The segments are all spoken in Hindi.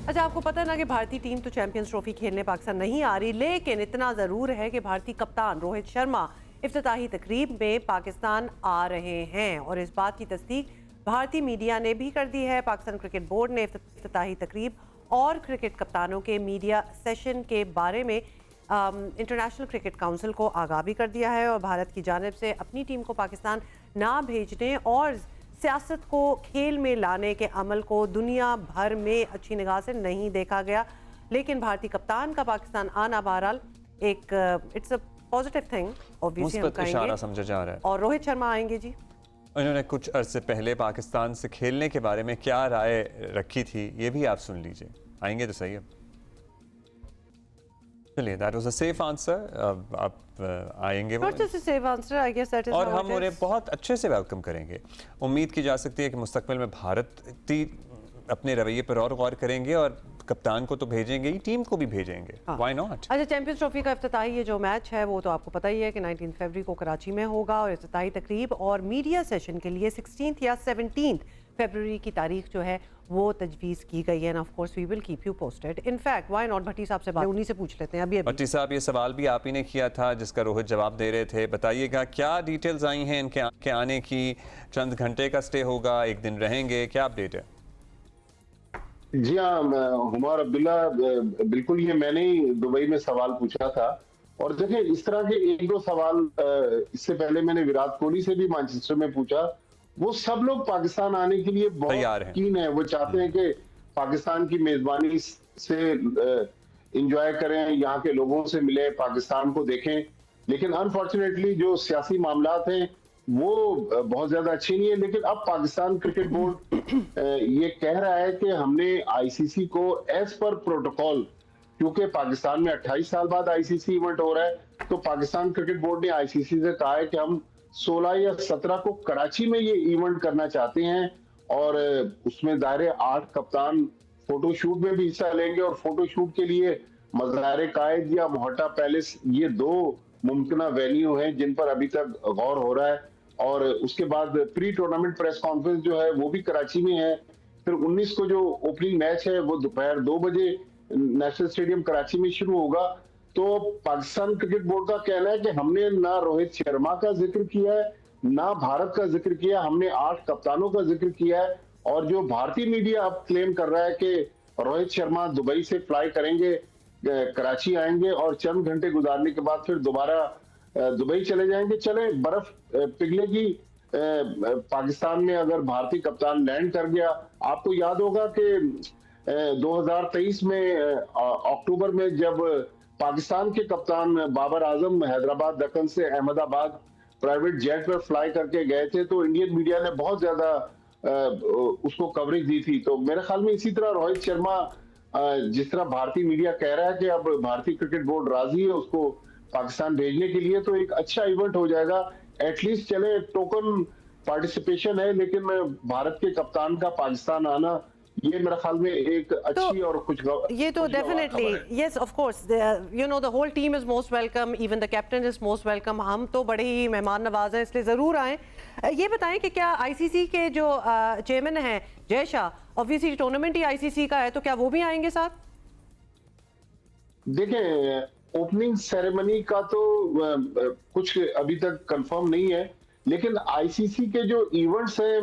अच्छा, आपको पता है ना कि भारतीय टीम तो चैंपियंस ट्रॉफी खेलने पाकिस्तान नहीं आ रही, लेकिन इतना ज़रूर है कि भारतीय कप्तान रोहित शर्मा इफ्तिताही तकरीब में पाकिस्तान आ रहे हैं और इस बात की तस्दीक भारतीय मीडिया ने भी कर दी है। पाकिस्तान क्रिकेट बोर्ड ने इफ्तिताही तकरीब और क्रिकेट कप्तानों के मीडिया सेशन के बारे में इंटरनेशनल क्रिकेट काउंसिल को आगाह भी कर दिया है और भारत की जानिब से अपनी टीम को पाकिस्तान ना भेजने और सियासत को खेल में लाने के अमल को दुनिया भर में अच्छी निगाह से नहीं देखा गया, लेकिन भारतीय कप्तान का पाकिस्तान आना बहरहाल एक it's a positive thing, obviously हम कहेंगे, समझा जा रहा है। और रोहित शर्मा आएंगे जी। उन्होंने कुछ अरसे पहले पाकिस्तान से खेलने के बारे में क्या राय रखी थी, ये भी आप सुन लीजिए। आएंगे तो सही है। चलिए, that was a safe answer। आप आएंगे वो, safe answer, I guess that is और हम उन्हें बहुत अच्छे से वेलकम करेंगे। उम्मीद की जा सकती है कि मुस्तकबिल में भारत अपने रवैये पर और गौर करेंगे और कप्तान को तो भेजेंगे ही, टीम को भी भेजेंगे। Why not? अच्छा, चैंपियंस ट्रॉफी का इफ्तिताही ये जो मैच है वो तो आपको पता ही है कि 19 फरवरी को कराची में होगा और इफ्तिताही तकरीब और मीडिया सेशन के लिए 16 या 17 फरवरी की तारीख जो है वो तजवीज़ की गई है। Of course we will keep you posted. In fact why not, Bhatti साहब से बात उन्हीं से पूछ लेते हैं। अभी भट्टी साहब, ये सवाल भी आप ही ने किया था जिसका रोहित जवाब दे रहे थे। बताइएगा क्या डिटेल्स आई हैं इनके आने की? चंद घंटे का स्टे होगा, एक दिन रहेंगे, क्या अपडेट है? जी हाँ, हुमार अब्दुल्ला, बिल्कुल ये मैंने ही दुबई में सवाल पूछा था। और देखिए, इस तरह के एक दो सवाल इससे पहले मैंने विराट कोहली से भी मैनचेस्टर में पूछा। वो सब लोग पाकिस्तान आने के लिए बहुत कीन है। वो चाहते हैं कि पाकिस्तान की मेजबानी से एंजॉय करें, यहाँ के लोगों से मिले, पाकिस्तान को देखें। लेकिन अनफॉर्चुनेटली जो सियासी मामलात हैं वो बहुत ज्यादा अच्छे नहीं है। लेकिन अब पाकिस्तान क्रिकेट बोर्ड ये कह रहा है कि हमने आईसीसी को एज पर प्रोटोकॉल, क्योंकि पाकिस्तान में 28 साल बाद आईसीसी इवेंट हो रहा है, तो पाकिस्तान क्रिकेट बोर्ड ने आईसीसी से कहा है कि हम 16 या 17 को कराची में ये इवेंट करना चाहते हैं और उसमें दायरे 8 कप्तान फोटोशूट में भी हिस्सा लेंगे। और फोटोशूट के लिए मज़ार कायद या मोहट्टा पैलेस, ये दो मुमकिन वेन्यू हैं जिन पर अभी तक गौर हो रहा है। और उसके बाद प्री टूर्नामेंट प्रेस कॉन्फ्रेंस जो है वो भी कराची में है। फिर 19 को जो ओपनिंग मैच है वो दोपहर 2 बजे नेशनल स्टेडियम कराची में शुरू होगा। तो पाकिस्तान क्रिकेट बोर्ड का कहना है कि हमने ना रोहित शर्मा का जिक्र किया है, ना भारत का जिक्र किया, हमने 8 कप्तानों का जिक्र किया है। और जो भारतीय मीडिया अब क्लेम कर रहा है कि रोहित शर्मा दुबई से फ्लाई करेंगे, कराची आएंगे और चंद घंटे गुजारने के बाद फिर दोबारा दुबई चले जाएंगे। चले, बर्फ पिघलेगी पाकिस्तान में अगर भारतीय कप्तान लैंड कर गया। आपको याद होगा कि 2023 में अक्टूबर में जब पाकिस्तान के कप्तान बाबर आजम हैदराबाद दक्कन से अहमदाबाद प्राइवेट जेट पर फ्लाई करके गए थे, तो इंडियन मीडिया ने बहुत ज्यादा उसको कवरेज दी थी। तो मेरे ख्याल में इसी तरह रोहित शर्मा, जिस तरह भारतीय मीडिया कह रहा है कि अब भारतीय क्रिकेट बोर्ड राजी है उसको पाकिस्तान भेजने के लिए, तो एक अच्छा इवेंट हो जाएगा। एटलीस्ट चले, टोकन पार्टिसिपेशन है, लेकिन भारत के कप्तान का पाकिस्तान आना ये मेरे ख्याल में एक अच्छी और कुछ ये तो definitely, yes of course, you know the whole team is most welcome, even the captain is most welcome. हम तो बड़े ही मेहमान नवाज हैं, इसलिए ज़रूर आएँ। ये बताएं कि क्या आईसीसी के जो चेयरमैन हैं जय शाह, ऑब्वियसली टूर्नामेंट ही आईसीसी का है, तो क्या वो भी आएंगे साथ? देखें, ओपनिंग सेरेमनी का तो कुछ अभी तक कंफर्म नहीं है, लेकिन आईसीसी के जो इवेंट्स हैं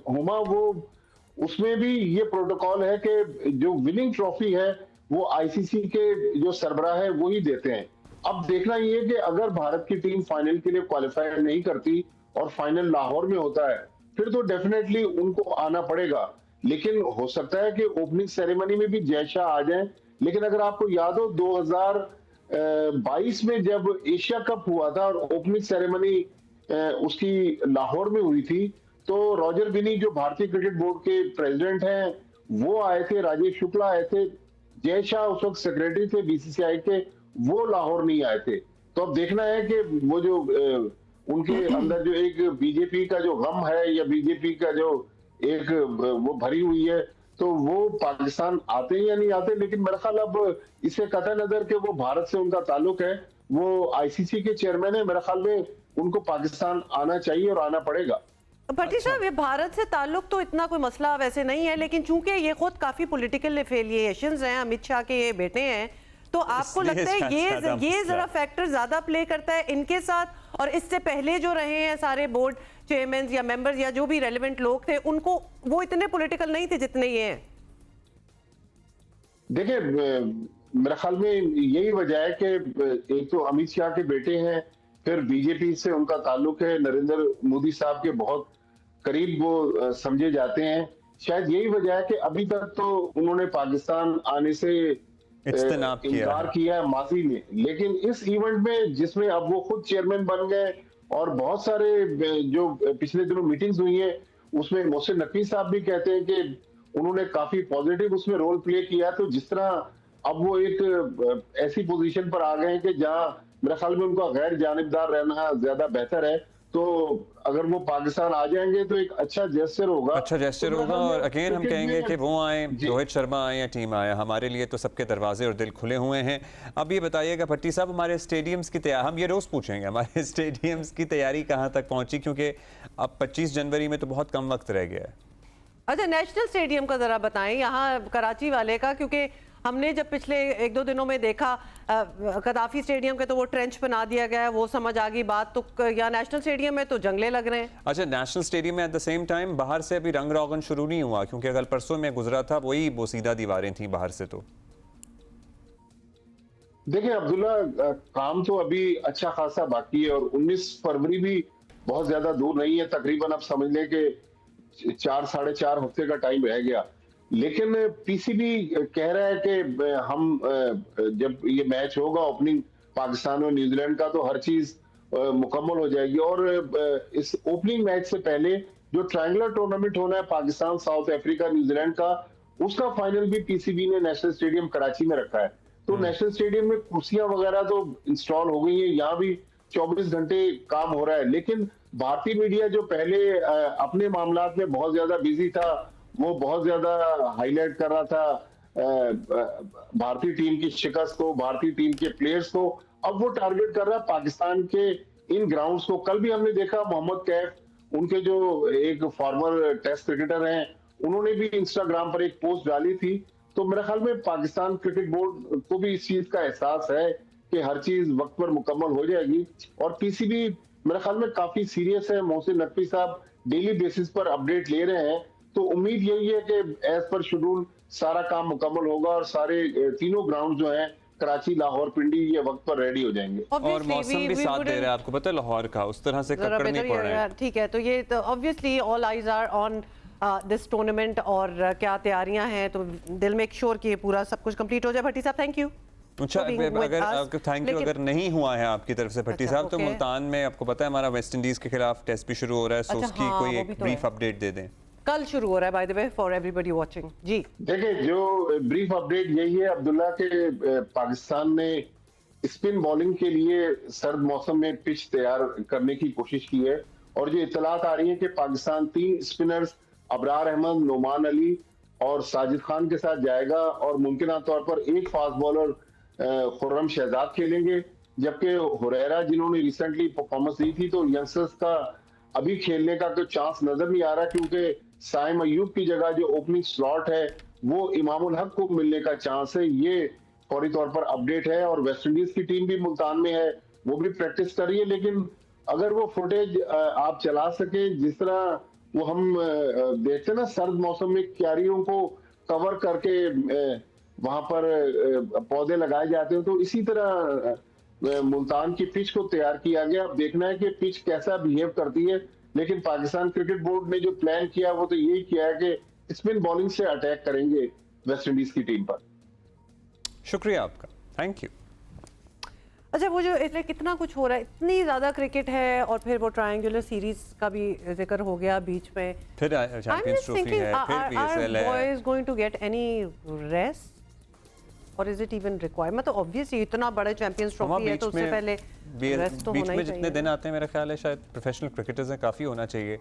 हुमा, वो उसमें भी ये प्रोटोकॉल है कि जो विनिंग ट्रॉफी है वो आईसीसी के जो सरबराह है वो ही देते हैं। अब देखना ये है कि अगर भारत की टीम फाइनल के लिए क्वालिफाई नहीं करती और फाइनल लाहौर में होता है, फिर तो डेफिनेटली उनको आना पड़ेगा। लेकिन हो सकता है कि ओपनिंग सेरेमनी में भी जय शाह आ जाएं। लेकिन अगर आपको याद हो 2022 में जब एशिया कप हुआ था और ओपनिंग सेरेमनी उसकी लाहौर में हुई थी, तो रॉजर बिनी जो भारतीय क्रिकेट बोर्ड के प्रेसिडेंट हैं वो आए थे, राजेश शुक्ला आए थे, जय शाह उस वक्त सेक्रेटरी थे बीसीसीआई के, वो लाहौर नहीं आए थे। तो अब देखना है कि वो जो उनके अंदर जो एक बीजेपी का जो गम है या बीजेपी का जो एक वो भरी हुई है, तो वो पाकिस्तान आते हैं या नहीं आते। लेकिन मेरा ख्याल अब इससे कतई नजर के वो भारत से उनका ताल्लुक है, वो आईसीसी के चेयरमैन है, मेरे ख्याल में उनको पाकिस्तान आना चाहिए और आना पड़ेगा। भट्टी साहब, ये भारत से ताल्लुक तो इतना कोई मसला वैसे नहीं है, लेकिन चूंकि ये खुद काफी पॉलिटिकल एफिलिएशंस हैं, अमित शाह के ये बेटे हैं, तो आपको लगता है ये जरा फैक्टर ज्यादा प्ले करता है इनके साथ? और इससे पहले जो रहे हैं सारे बोर्ड चेयरमैन या मेंबर्स या जो भी रेलेवेंट लोग थे, उनको वो इतने पॉलिटिकल नहीं थे जितने ये हैं। देखिए, मेरे ख्याल में यही वजह है कि एक तो अमित शाह के बेटे हैं, फिर बीजेपी से उनका ताल्लुक है, नरेंद्र मोदी साहब के बहुत करीब वो समझे जाते हैं। शायद यही वजह है कि अभी तक तो उन्होंने पाकिस्तान आने से इनकार किया है माजी में, लेकिन इस इवेंट में जिसमें अब वो खुद चेयरमैन बन गए और बहुत सारे जो पिछले दिनों मीटिंग्स हुई है उसमें मोहसिन नकवी साहब भी कहते हैं कि उन्होंने काफी पॉजिटिव उसमें रोल प्ले किया। तो जिस तरह अब वो एक ऐसी पोजीशन पर आ गए हैं कि जहां मेरे ख्याल में उनका गैर जानिबदार रहना ज्यादा बेहतर है, तो अगर वो पाकिस्तान आ जाएंगे तो एक अच्छा जेस्चर होगा। और अगेन हम कहेंगे कि वो आए, रोहित शर्मा आए या टीम आए, हमारे लिए तो सबके दरवाजे और दिल खुले हुए हैं। अब ये बताइएगा भट्टी साहब, हमारे स्टेडियम्स की तैयारी, हम ये रोज पूछेंगे, हमारे स्टेडियम्स की तैयारी कहाँ तक पहुंची, क्योंकि अब 25 जनवरी में तो बहुत कम वक्त रह गया है। अच्छा, नेशनल स्टेडियम का जरा बताएं, यहाँ कराची वाले का, क्योंकि हमने जब पिछले 1-2 दिनों में देखा कदाफी स्टेडियम के तो वो ट्रेंच बना दिया गया है, वो समझ आ गई बात, तो यहाँ नेशनल स्टेडियम में तो जंगले लग रहे हैं। अच्छा, नेशनल स्टेडियम में एट द सेम टाइम बाहर से अभी रंग रोगन शुरू नहीं हुआ, क्योंकि अगर परसों में गुजरा था वही बोसीदा दीवारें थी बाहर से। तो देखिए अब्दुल्ला, काम तो अभी अच्छा खासा बाकी है और 19 फरवरी भी बहुत ज्यादा दूर नहीं है, तकरीबन आप समझ लें कि 4-4.5 हफ्ते का टाइम रह गया। लेकिन पीसीबी कह रहा है कि हम जब ये मैच होगा ओपनिंग पाकिस्तान और न्यूजीलैंड का, तो हर चीज मुकम्मल हो जाएगी। और इस ओपनिंग मैच से पहले जो ट्रायंगुलर टूर्नामेंट होना है पाकिस्तान, साउथ अफ्रीका, न्यूजीलैंड का, उसका फाइनल भी पीसीबी ने नेशनल स्टेडियम कराची में रखा है। तो नेशनल स्टेडियम में कुर्सियां वगैरह तो इंस्टॉल हो गई है, यहाँ भी 24 घंटे काम हो रहा है। लेकिन भारतीय मीडिया जो पहले अपने मामलात में बहुत ज्यादा बिजी था, वो बहुत ज्यादा हाईलाइट कर रहा था भारतीय टीम की शिकस्त को, भारतीय टीम के प्लेयर्स को, अब वो टारगेट कर रहा है पाकिस्तान के इन ग्राउंड्स को। कल भी हमने देखा मोहम्मद कैफ, उनके जो एक फॉर्मर टेस्ट क्रिकेटर हैं, उन्होंने भी इंस्टाग्राम पर एक पोस्ट डाली थी। तो मेरे ख्याल में पाकिस्तान क्रिकेट बोर्ड को भी इस चीज का एहसास है कि हर चीज वक्त पर मुकम्मल हो जाएगी। और पीसीबी मेरे ख्याल में काफी सीरियस है, मोहसिन नकवी साहब डेली बेसिस पर अपडेट ले रहे हैं। तो उम्मीद यही है कि एज पर शेड्यूल सारा काम मुकम्मल होगा और सारे तीनों ग्राउंड जो हैं कराची, लाहौर, पिंडी, ये वक्त पर रेडी हो जाएंगे। और मौसम भी साथ दे रहा है, आपको पता है लाहौर का, उस तरह से कक्कड़ नहीं पड़ रहा है। ठीक है, तो ये तो obviously all eyes are on this tournament और क्या तैयारियां हैं, तो दिल में एक श्योर कि पूरा सब कुछ कंप्लीट हो जाए। भट्टी साहब, थैंक यू। अच्छा, अगर थैंक यू अगर नहीं हुआ है आपकी तरफ से भट्टी साहब, तो मुल्तान में आपको पता है हमारा वेस्ट इंडीज के खिलाफ टेस्ट भी शुरू हो रहा है, सो उसकी कोई एक ब्रीफ अपडेट दे दें। कल शुरू हो रहा है, by the way, for everybody watching. जी देखिए, जो ब्रीफ अपडेट यही है अब्दुल्ला के पाकिस्तान ने स्पिन बॉलिंग के लिए सर्द मौसम में पिच तैयार करने की कोशिश की है। और जो इत्तलात आ रही है कि पाकिस्तान 3 स्पिनर्स अबरार अहमद, नोमान अली और साजिद खान के साथ जाएगा और मुमकिन तौर पर एक फास्ट बॉलर खुर्रम शहजाद खेलेंगे, जबकि हुरैरा जिन्होंने रिसेंटली परफॉर्मेंस दी थी, तो यंगस्टर्स का अभी खेलने का तो चांस नजर नहीं आ रहा, क्योंकि साइम अयूब की जगह जो ओपनिंग स्लॉट है वो इमामुल हक को मिलने का चांस है। ये फौरी तौर पर अपडेट है। और वेस्ट इंडीज की टीम भी मुल्तान में है, वो भी प्रैक्टिस कर रही है। लेकिन अगर वो फुटेज आप चला सके, जिस तरह वो हम देखते हैं ना सर्द मौसम में क्यारियों को कवर करके वहां पर पौधे लगाए जाते हैं, तो इसी तरह मुल्तान की पिच को तैयार किया गया। अब देखना है कि पिच कैसा बिहेव करती है। लेकिन पाकिस्तान क्रिकेट बोर्ड ने जो प्लान किया वो तो यही किया है कि स्पिन बॉलिंग से अटैक करेंगे वेस्ट इंडीज की टीम पर। शुक्रिया आपका, थैंक यू। अच्छा, वो जो इसमें कितना कुछ हो रहा है, इतनी ज्यादा क्रिकेट है, और फिर वो ट्रायंगुलर सीरीज का भी जिक्र हो गया बीच में, फिर चैंपियंस ट्रॉफी है, फिर पीएसएल है। Boys going to get any rest और इज इट इवन रिक्वायर्ड? मतलब ऑब्वियसली इतना बड़ा चैंपियंस ट्रॉफी है, तो उससे पहले रेस्ट तो होना ही चाहिए। बीच में जितने दिन आते हैं मेरा ख्याल है शायद प्रोफेशनल क्रिकेटर्स हैं, काफी होना चाहिए।